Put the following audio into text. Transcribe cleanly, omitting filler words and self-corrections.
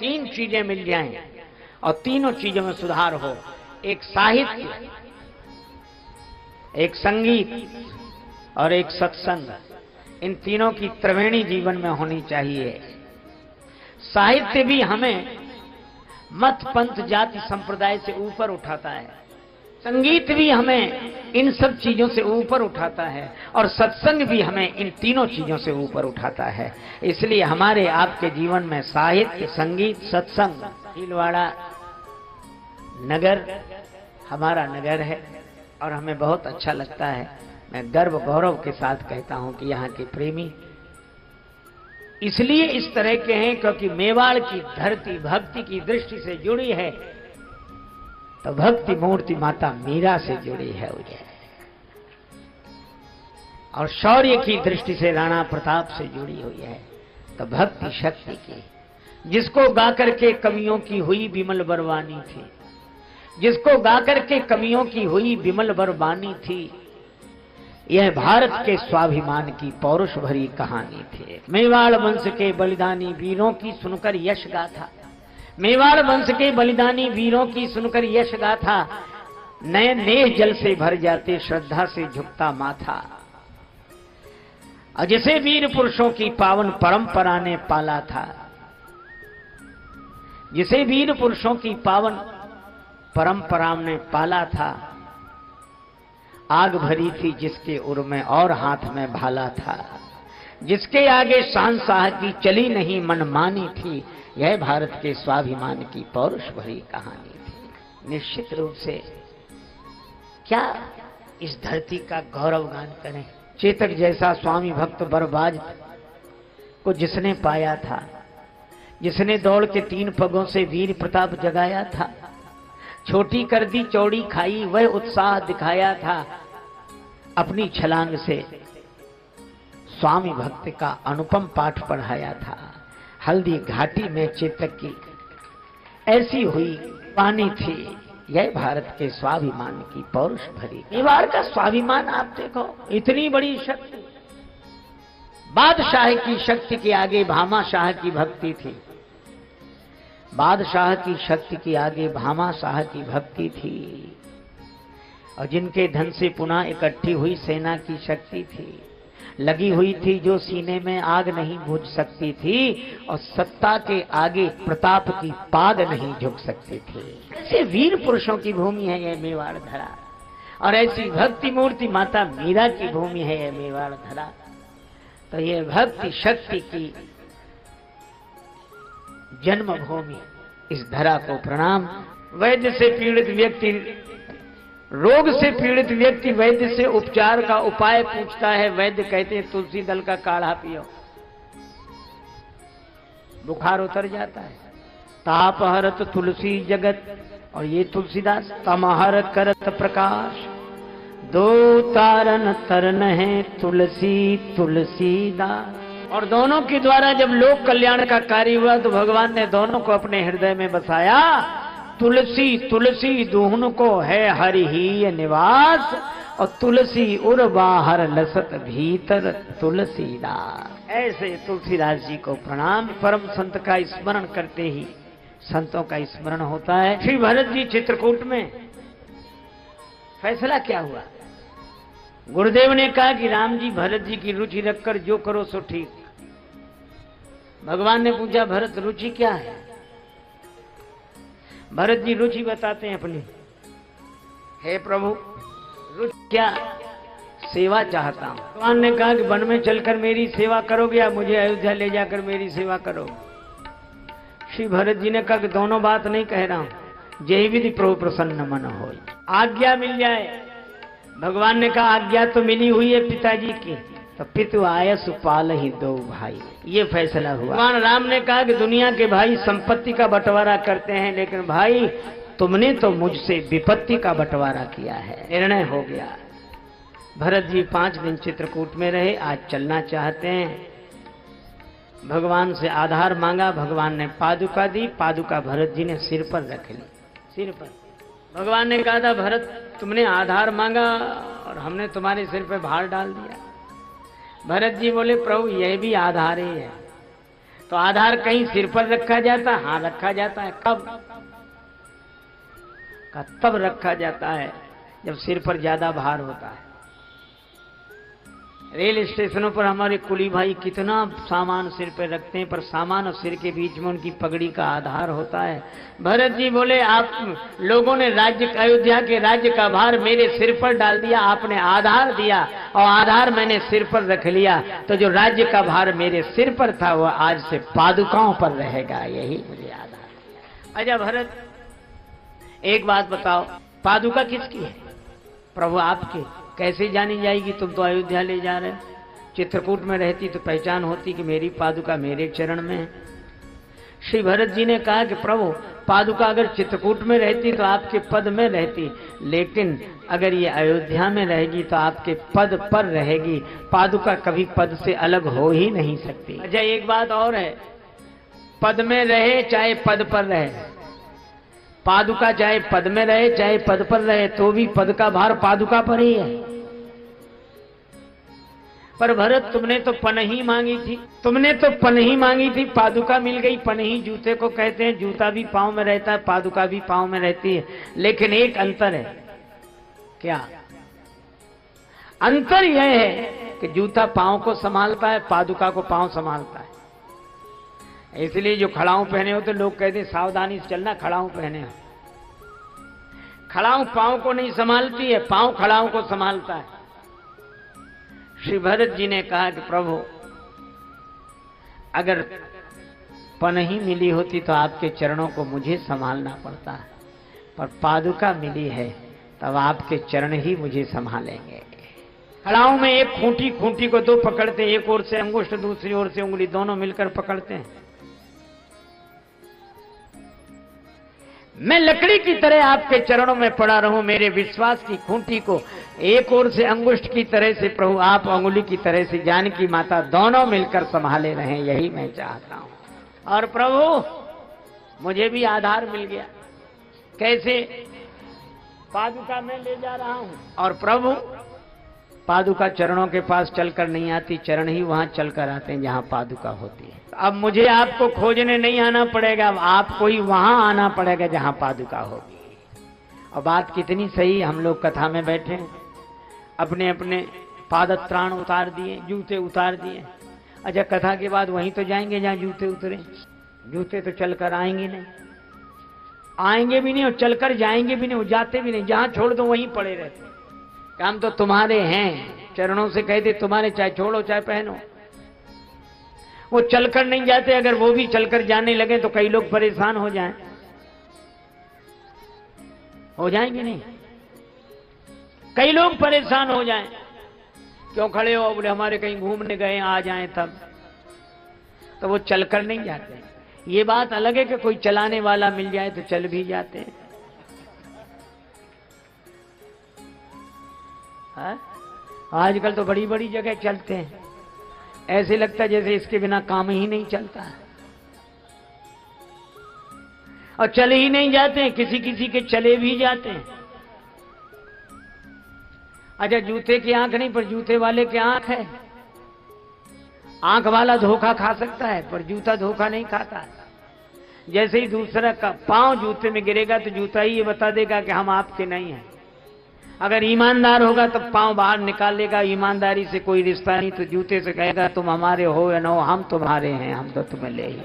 तीन चीजें मिल जाएं और तीनों चीजों में सुधार हो, एक साहित्य, एक संगीत और एक सत्संग। इन तीनों की त्रिवेणी जीवन में होनी चाहिए। साहित्य भी हमें मत पंथ जाति संप्रदाय से ऊपर उठाता है, संगीत भी हमें इन सब चीजों से ऊपर उठाता है और सत्संग भी हमें इन तीनों चीजों से ऊपर उठाता है। इसलिए हमारे आपके जीवन में साहित्य, संगीत, सत्संग। भीलवाड़ा नगर हमारा नगर है और हमें बहुत अच्छा लगता है। मैं गर्व गौरव के साथ कहता हूं कि यहाँ के प्रेमी इसलिए इस तरह के हैं क्योंकि मेवाड़ की धरती भक्ति की दृष्टि से जुड़ी है, तो भक्ति मूर्ति माता मीरा से जुड़ी है उसे, और शौर्य की दृष्टि से राणा प्रताप से जुड़ी हुई है, तो भक्ति शक्ति की, जिसको गाकर के कवियों की हुई विमल बरवानी थी, जिसको गाकर के कवियों की हुई विमल बरवानी थी। यह भारत के स्वाभिमान की पौरुष भरी कहानी थी। मेवाड़ वंश के बलिदानी वीरों की सुनकर यश गाथा, मेवाड़ वंश के बलिदानी वीरों की सुनकर यश गाथा, नए नेह जल से भर जाते श्रद्धा से झुकता माथा। और जिसे वीर पुरुषों की पावन परंपरा ने पाला था, जिसे वीर पुरुषों की पावन परंपरा ने पाला था, आग भरी थी जिसके उर में और हाथ में भाला था, जिसके आगे शहंशाह की चली नहीं मनमानी थी। यह भारत के स्वाभिमान की पौरुष भरी कहानी थी। निश्चित रूप से क्या इस धरती का गौरव गान करें। चेतक जैसा स्वामी भक्त बरबाज को जिसने पाया था, जिसने दौड़ के 3 पगों से वीर प्रताप जगाया था, छोटी कर दी चौड़ी खाई वह उत्साह दिखाया था, अपनी छलांग से स्वामी भक्त का अनुपम पाठ पढ़ाया था। हल्दी घाटी में चेतक की ऐसी हुई वाणी थी। यह भारत के स्वाभिमान की पौरुष भरी। मेवाड़ का स्वाभिमान आप देखो, इतनी बड़ी शक्ति, बादशाह की शक्ति के आगे भामाशाह की भक्ति थी, बादशाह की शक्ति के आगे भामाशाह की भक्ति थी, और जिनके धन से पुनः इकट्ठी हुई सेना की शक्ति थी, लगी हुई थी जो सीने में आग नहीं बुझ सकती थी, और सत्ता के आगे प्रताप की पाद नहीं झुक सकती थी। ऐसे वीर पुरुषों की भूमि है यह मेवाड़ धरा, और ऐसी भक्ति मूर्ति माता मीरा की भूमि है यह मेवाड़ धरा। तो ये भक्ति शक्ति की जन्मभूमि, इस धरा को प्रणाम। वैद्य से पीड़ित व्यक्ति, रोग से पीड़ित व्यक्ति वैद्य से उपचार का उपाय पूछता है। वैद्य कहते हैं तुलसी दल का काढ़ा पियो, बुखार उतर जाता है। ताप हरत तुलसी जगत, और ये तुलसीदास तमहर करत प्रकाश, दो तारन तरन है तुलसी तुलसीदास। और दोनों के द्वारा जब लोक कल्याण का कार्य हुआ तो भगवान ने दोनों को अपने हृदय में बसाया। तुलसी तुलसी दूहन को है हरि ही निवास, और तुलसी उर बाहर लसत भीतर तुलसीदास। ऐसे तुलसीदास जी को प्रणाम। परम संत का स्मरण करते ही संतों का स्मरण होता है। श्री भरत जी चित्रकूट में फैसला क्या हुआ? गुरुदेव ने कहा कि राम जी भरत जी की रुचि रखकर जो करो सो ठीक। भगवान ने पूछा भरत रुचि क्या है? भरत जी रुचि बताते हैं अपनी। हे प्रभु रुचि क्या? सेवा चाहता हूं। भगवान ने कहा कि वन में चलकर मेरी सेवा करोगे या मुझे अयोध्या ले जाकर मेरी सेवा करोगे? श्री भरत जी ने कहा कि दोनों बात नहीं कह रहा हूं, जय विधि प्रभु प्रसन्न मन हो, आज्ञा मिल जाए। भगवान ने कहा आज्ञा तो मिली हुई है पिताजी की, तो पितु आयस पाल ही दो भाई। ये फैसला हुआ। भगवान राम ने कहा कि दुनिया के भाई संपत्ति का बंटवारा करते हैं, लेकिन भाई तुमने तो मुझसे विपत्ति का बंटवारा किया है। निर्णय हो गया। भरत जी 5 दिन चित्रकूट में रहे, आज चलना चाहते हैं। भगवान से आधार मांगा, भगवान ने पादुका दी। पादुका भरत जी ने सिर पर रख ली, सिर पर। भगवान ने कहा था भरत तुमने आधार मांगा और हमने तुम्हारे सिर पे भार डाल दिया। भरत जी बोले प्रभु यह भी आधार ही है, तो आधार कहीं सिर पर रखा जाता है? हाँ रखा जाता है। कब? तब रखा जाता है जब सिर पर ज्यादा भार होता है। रेल स्टेशनों पर हमारे कुली भाई कितना सामान सिर पर रखते हैं, पर सामान और सिर के बीच में उनकी पगड़ी का आधार होता है। भरत जी बोले, आप लोगों ने अयोध्या के राज्य का भार मेरे सिर पर डाल दिया, आपने आधार दिया और आधार मैंने सिर पर रख लिया, तो जो राज्य का भार मेरे सिर पर था वह आज से पादुकाओं पर रहेगा, यही मुझे आधार। अच्छा भरत, एक बात बताओ, पादुका किसकी है? प्रभु आपके। कैसे जानी जाएगी? तुम तो अयोध्या ले जा रहे हो। चित्रकूट में रहती तो पहचान होती कि मेरी पादुका मेरे चरण में है। श्री भरत जी ने कहा कि प्रभु, पादुका अगर चित्रकूट में रहती तो आपके पद में रहती, लेकिन अगर ये अयोध्या में रहेगी तो आपके पद पर रहेगी। पादुका कभी पद से अलग हो ही नहीं सकती। अच्छा एक बात और है, पद में रहे चाहे पद पर रहे, पादुका चाहे पद में रहे चाहे पद पर रहे, तो भी पद का भार पादुका पर ही है। पर भरत, तुमने तो पनही मांगी थी, तुमने तो पनही मांगी थी, पादुका मिल गई। पनही जूते को कहते हैं, जूता भी पांव में रहता है, पादुका भी पांव में रहती है, लेकिन एक अंतर है। क्या अंतर? यह है कि जूता पांव को संभालता है, पादुका को पांव संभालता है। इसलिए जो खड़ाऊ पहने हो तो लोग कहते हैं सावधानी से चलना, खड़ाऊ पहने हो। खड़ाऊ पांव को नहीं संभालती है, पांव खड़ाऊ को संभालता है। श्री भरत जी ने कहा कि प्रभु, अगर पनही मिली होती तो आपके चरणों को मुझे संभालना पड़ता है, पर पादुका मिली है तब आपके चरण ही मुझे संभालेंगे। खड़ाऊ में एक खूंटी, खूंटी को दो पकड़ते हैं, एक ओर से अंगुष्ठ दूसरी ओर से उंगली, दोनों मिलकर पकड़ते हैं। मैं लकड़ी की तरह आपके चरणों में पड़ा रहूं, मेरे विश्वास की खूंटी को एक ओर से अंगुष्ठ की तरह से प्रभु, आप अंगुली की तरह से जानकी माता, दोनों मिलकर संभाले रहें, यही मैं चाहता हूं। और प्रभु, मुझे भी आधार मिल गया। कैसे? पादुका में ले जा रहा हूं और प्रभु, पादुका चरणों के पास चलकर नहीं आती, चरण ही वहां चलकर आते हैं जहां पादुका होती है। अब मुझे आपको खोजने नहीं आना पड़ेगा, अब आपको ही वहां आना पड़ेगा जहां पादुका होगी। और बात कितनी सही, हम लोग कथा में बैठे, अपने अपने पादत्राण उतार दिए, जूते उतार दिए। अच्छा, कथा के बाद वहीं तो जाएंगे जहां जूते उतरे। जूते तो चलकर आएंगे नहीं, आएंगे भी नहीं और चलकर जाएंगे भी नहीं, जाते भी नहीं। जहां छोड़ दो वहीं पड़े रहते। काम तो तुम्हारे हैं, चरणों से कहते तुम्हारे, चाहे छोड़ो चाहे पहनो। वो चलकर नहीं जाते, अगर वो भी चलकर जाने लगे तो कई लोग परेशान हो जाएंगे नहीं? कई लोग परेशान हो जाएं। क्यों खड़े हो? बोले हमारे कहीं घूमने गए, आ जाएं तब। तो वो चलकर नहीं जाते। ये बात अलग है कि कोई चलाने वाला मिल जाए तो चल भी जाते हैं। आजकल तो बड़ी बड़ी जगह चलते हैं, ऐसे लगता है जैसे इसके बिना काम ही नहीं चलता है। और चले ही नहीं जाते हैं, किसी किसी के चले भी जाते हैं। अच्छा, जूते की आंख नहीं, पर जूते वाले की आंख है। आंख वाला धोखा खा सकता है, पर जूता धोखा नहीं खाता। जैसे ही दूसरा का पांव जूते में गिरेगा तो जूता ही ये बता देगा कि हम आपके नहीं हैं। अगर ईमानदार होगा तो पांव बाहर निकाल लेगा, ईमानदारी से कोई रिश्ता नहीं तो जूते से कहेगा तुम हमारे हो या ना हो, हम तुम्हारे हैं, हम तो तुम्हें ले ही